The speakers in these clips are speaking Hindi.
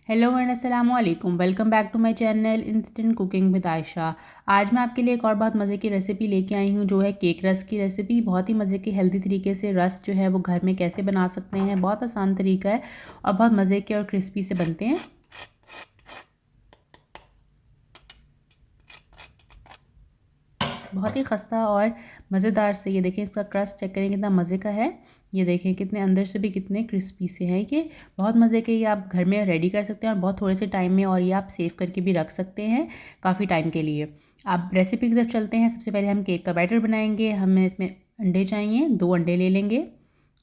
हेलो एंड अस्सलाम वालेकुम। Welcome back to my channel instant cooking with Ayesha. आज मैं आपके लिए एक और बहुत मज़े की रेसिपी लेके आई हूँ, जो है केक रस की रेसिपी। बहुत ही मज़े की हेल्दी तरीके से रस जो है वो घर में कैसे बना सकते हैं, बहुत आसान तरीका है और बहुत मज़े के और क्रिस्पी से बनते हैं। बहुत ही खस्ता और मज़ेदार से, ये देखें इसका क्रस्ट चेक करें कितना मज़े का है। ये देखें कितने अंदर से भी कितने क्रिस्पी से हैं। ये बहुत मज़े के, ये आप घर में रेडी कर सकते हैं और बहुत थोड़े से टाइम में, और ये आप सेव करके भी रख सकते हैं काफ़ी टाइम के लिए। आप रेसिपी की तरफ चलते हैं। सबसे पहले हम केक का बैटर बनाएंगे। हमें इसमें अंडे चाहिए, 2 अंडे ले लेंगे।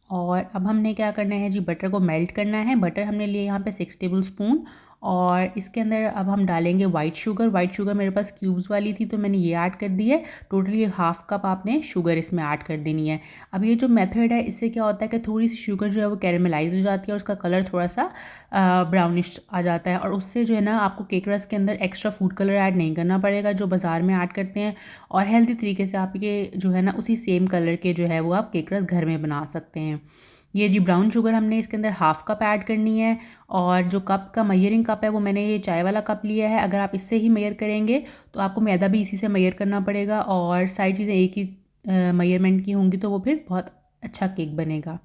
और अब हमने क्या करना है जी, बटर को मेल्ट करना है। बटर हमने लिए यहाँ पे 6 टेबल स्पून। और इसके अंदर अब हम डालेंगे वाइट शुगर। वाइट शुगर मेरे पास क्यूब्स वाली थी तो मैंने ये ऐड कर दी है। टोटली 1/2 कप आपने शुगर इसमें ऐड कर देनी है। अब ये जो मेथड है, इससे क्या होता है कि थोड़ी सी शुगर जो है वो कैरेमलाइज हो जाती है और उसका कलर थोड़ा सा ब्राउनिश आ जाता है। और उससे जो है ना, आपको केक रस के अंदर एक्स्ट्रा फूड कलर ऐड नहीं करना पड़ेगा जो बाज़ार में ऐड करते हैं। और हेल्दी तरीके से आप ये जो है ना, उसी सेम कलर के जो है वो आप केक रस घर में बना सकते हैं। ये जी ब्राउन शुगर हमने इसके अंदर 1/2 कप ऐड करनी है। और जो कप का मेजरिंग कप है वो मैंने ये चाय वाला कप लिया है। अगर आप इससे ही मेजर करेंगे तो आपको मैदा भी इसी से मेजर करना पड़ेगा, और सारी चीज़ें एक ही मेजरमेंट की होंगी तो वो फिर बहुत अच्छा केक बनेगा।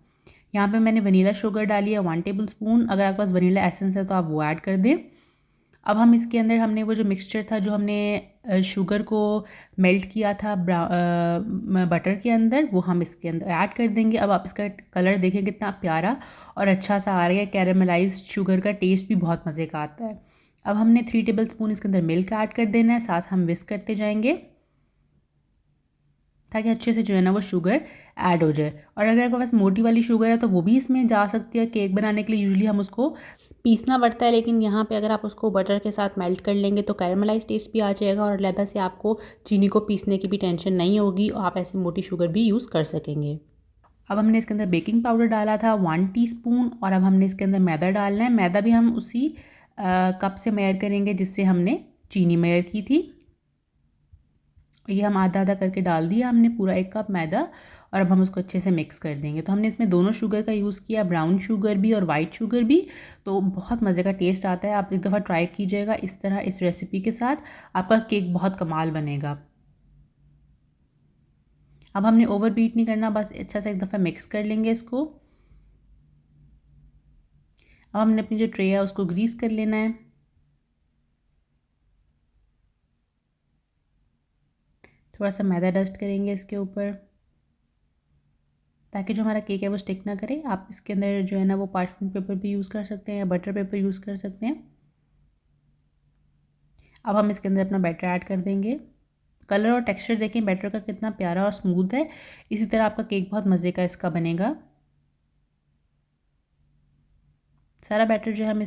यहाँ पे मैंने वनीला शुगर डाली है 1 टेबल स्पून। अगर आपके पास वनीला एसेंस है तो आप वो ऐड कर दें। अब हम इसके अंदर हमने वो जो मिक्सचर था, जो हमने शुगर को मेल्ट किया था बटर के अंदर, वो हम इसके अंदर ऐड कर देंगे। अब आप इसका कलर देखें कितना प्यारा और अच्छा सा आ रहा है। कैरेमलाइज्ड शुगर का टेस्ट भी बहुत मज़े का आता है। अब हमने 3 टेबल स्पून इसके अंदर मिल्क ऐड कर देना है। साथ हम विस्क करते जाएंगे ताकि अच्छे से जो है ना वो शुगर ऐड हो जाए। और अगर आपके पास मोटी वाली शुगर है तो वो भी इसमें जा सकती है। केक बनाने के लिए यूजुअली हम उसको पीसना पड़ता है, लेकिन यहाँ पे अगर आप उसको बटर के साथ मेल्ट कर लेंगे तो कैरेमलाइज टेस्ट भी आ जाएगा और अलहदा से आपको चीनी को पीसने की भी टेंशन नहीं होगी और आप ऐसी मोटी शुगर भी यूज़ कर सकेंगे। अब हमने इसके अंदर बेकिंग पाउडर डाला था 1 टीस्पून। और अब हमने इसके अंदर मैदा डालना है। मैदा भी हम उसी कप से मेयर करेंगे जिससे हमने चीनी मेयर की थी। ये हम आधा आधा करके डाल दिया हमने पूरा 1 कप मैदा। और अब हम उसको अच्छे से मिक्स कर देंगे। तो हमने इसमें दोनों शुगर का यूज़ किया, ब्राउन शुगर भी और वाइट शुगर भी। तो बहुत मज़े का टेस्ट आता है। आप एक दफ़ा ट्राई कीजिएगा इस तरह इस रेसिपी के साथ, आपका केक बहुत कमाल बनेगा। अब हमने ओवर बीट नहीं करना, बस अच्छा सा एक दफ़ा मिक्स कर लेंगे इसको। अब हमने अपनी जो ट्रे है उसको ग्रीस कर लेना है। थोड़ा सा मैदा डस्ट करेंगे इसके ऊपर ताकि जो हमारा केक है वो स्टिक ना करे। आप इसके अंदर जो है ना वो पार्चमेंट पेपर भी यूज़ कर सकते हैं या बटर पेपर यूज़ कर सकते हैं। अब हम इसके अंदर अपना बैटर ऐड कर देंगे। कलर और टेक्सचर देखें बैटर का कितना प्यारा और स्मूथ है। इसी तरह आपका केक बहुत मज़े का इसका बनेगा। सारा बैटर जो है हम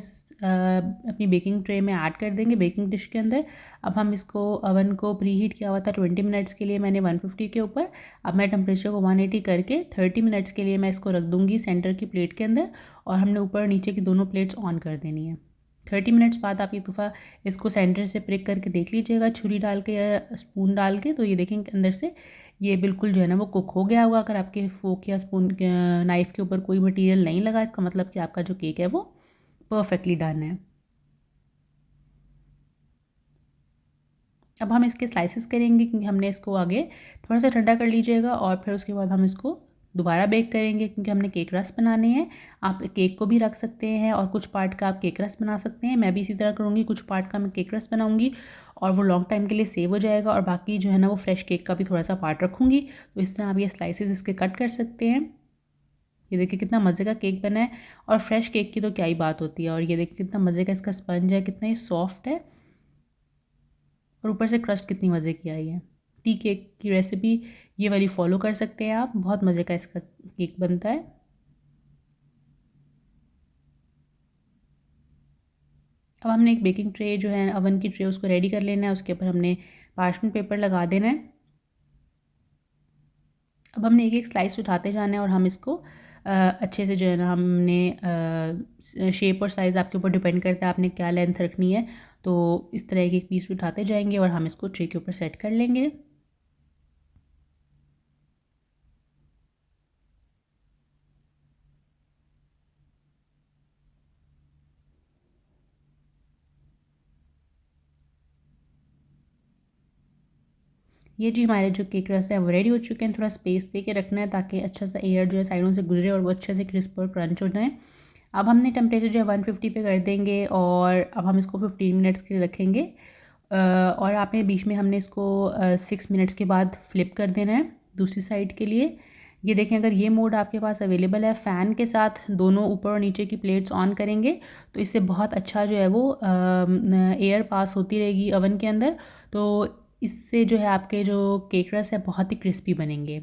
अपनी बेकिंग ट्रे में ऐड कर देंगे, बेकिंग डिश के अंदर। अब हम इसको ओवन को प्री हीट किया हुआ था 20 मिनट्स के लिए मैंने 150 के ऊपर। अब मैं टेम्परेचर को 180 करके 30 मिनट्स के लिए मैं इसको रख दूँगी सेंटर की प्लेट के अंदर। और हमने ऊपर और नीचे की दोनों प्लेट्स ऑन कर देनी है। 30 मिनट्स बाद आप एक दफ़ा इसको सेंटर से प्रिक करके देख लीजिएगा, छुरी डाल के या स्पून डाल के। तो ये देखेंगे अंदर से ये बिल्कुल जो है ना वो कुक हो गया होगा। अगर आपके फोक या स्पून नाइफ़ के ऊपर कोई मटेरियल नहीं लगा, इसका मतलब कि आपका जो केक है वो परफेक्टली डन है। अब हम इसके स्लाइसेस करेंगे क्योंकि हमने इसको आगे थोड़ा सा ठंडा कर लीजिएगा और फिर उसके बाद हम इसको दोबारा बेक करेंगे क्योंकि हमने केक रस बनाने हैं। आप केक को भी रख सकते हैं और कुछ पार्ट का आप केक रस बना सकते हैं। मैं भी इसी तरह करूँगी, कुछ पार्ट का मैं केक रस बनाऊँगी और वो लॉन्ग टाइम के लिए सेव हो जाएगा। और बाकी जो है ना वो फ्रेश केक का भी थोड़ा सा पार्ट रखूँगी। तो इस तरह आप ये स्लाइसेस इसके कट कर सकते हैं। ये देखिए कितना मज़े का केक बना है। और फ्रेश केक की तो क्या ही बात होती है। और ये देखिए कितना मज़े का इसका स्पंज है, कितना ही सॉफ्ट है और ऊपर से क्रस्ट कितनी मज़े की आई है। टी केक की रेसिपी ये वाली फॉलो कर सकते हैं आप, बहुत मज़े का इसका केक बनता है। अब हमने एक बेकिंग ट्रे जो है अवन की ट्रे उसको रेडी कर लेना है। उसके ऊपर हमने पार्चमेंट पेपर लगा देना है। अब हमने एक एक स्लाइस उठाते जाना है और हम इसको अच्छे से जो है ना हमने शेप और साइज़ आपके ऊपर डिपेंड करता है आपने क्या लेंथ रखनी है। तो इस तरह एक एक पीस उठाते जाएंगे और हम इसको ट्रे के ऊपर सेट कर लेंगे। ये जी हमारे जो केक रस है वो रेडी हो चुके हैं। थोड़ा स्पेस दे के रखना है ताकि अच्छा सा एयर जो है साइडों से गुजरे और वो अच्छे से क्रिस्प और क्रंच हो जाए। अब हमने टेम्परेचर जो है 150 पे कर देंगे और अब हम इसको 15 मिनट्स के लिए रखेंगे। और आपने बीच में हमने इसको 6 मिनट्स के बाद फ्लिप कर देना है दूसरी साइड के लिए। ये देखें, अगर ये मोड आपके पास अवेलेबल है, फ़ैन के साथ दोनों ऊपर और नीचे की प्लेट्स ऑन करेंगे तो इससे बहुत अच्छा जो है वो एयर पास होती रहेगी ओवन के अंदर। तो इससे जो है आपके जो केक रस है बहुत ही क्रिस्पी बनेंगे।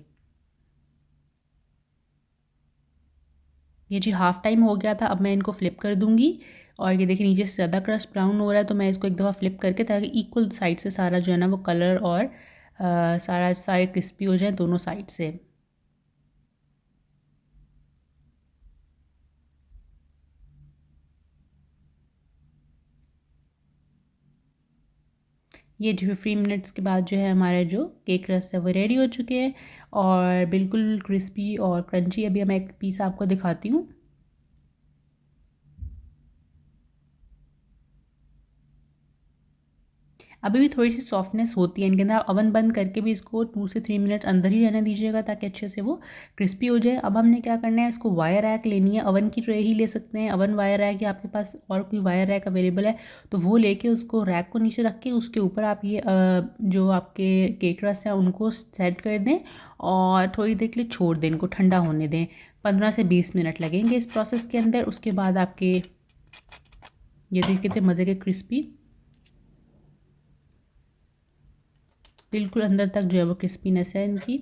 ये जी हाफ़ टाइम हो गया था, अब मैं इनको फ्लिप कर दूँगी और ये देखिए नीचे से ज़्यादा क्रस्ट ब्राउन हो रहा है तो मैं इसको एक दफ़ा फ्लिप करके, ताकि इक्वल साइड से सारा जो है ना वो कलर और सारे क्रिस्पी हो जाए दोनों साइड से। ये जो 15 मिनट्स के बाद जो है हमारे जो केक रस है वो रेडी हो चुके हैं और बिल्कुल क्रिस्पी और क्रंची। अभी मैं एक पीस आपको दिखाती हूँ। अभी भी थोड़ी सी सॉफ्टनेस होती है इनके अंदर। आप ओवन बंद करके भी इसको 2 से 3 मिनट अंदर ही रहने दीजिएगा ताकि अच्छे से वो क्रिस्पी हो जाए। अब हमने क्या करना है, इसको वायर रैक लेनी है। ओवन की ट्रे ही ले सकते हैं, ओवन वायर रैक, या आपके पास और कोई वायर रैक अवेलेबल है तो वो लेके उसको रैक को नीचे रख के उसके ऊपर आप ये जो आपके केक रस हैं उनको सेट कर दें और थोड़ी देर के लिए छोड़ दें, इनको ठंडा होने दें। 15 से 20 मिनट लगेंगे इस प्रोसेस के अंदर। उसके बाद आपके ये देखिए कितने मज़े के क्रिस्पी, बिल्कुल अंदर तक जो है वो क्रिस्पीनेस है इनकी।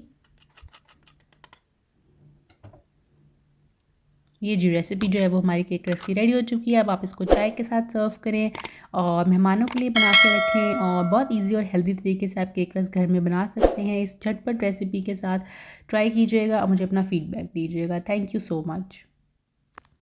ये जी रेसिपी जो है वो हमारी केक रस की रेडी हो चुकी है। अब आप इसको चाय के साथ सर्व करें और मेहमानों के लिए बना के रखें और बहुत इजी और हेल्दी तरीके से आप केक रस घर में बना सकते हैं। इस झटपट रेसिपी के साथ ट्राई कीजिएगा और मुझे अपना फीडबैक दीजिएगा। Thank you so much.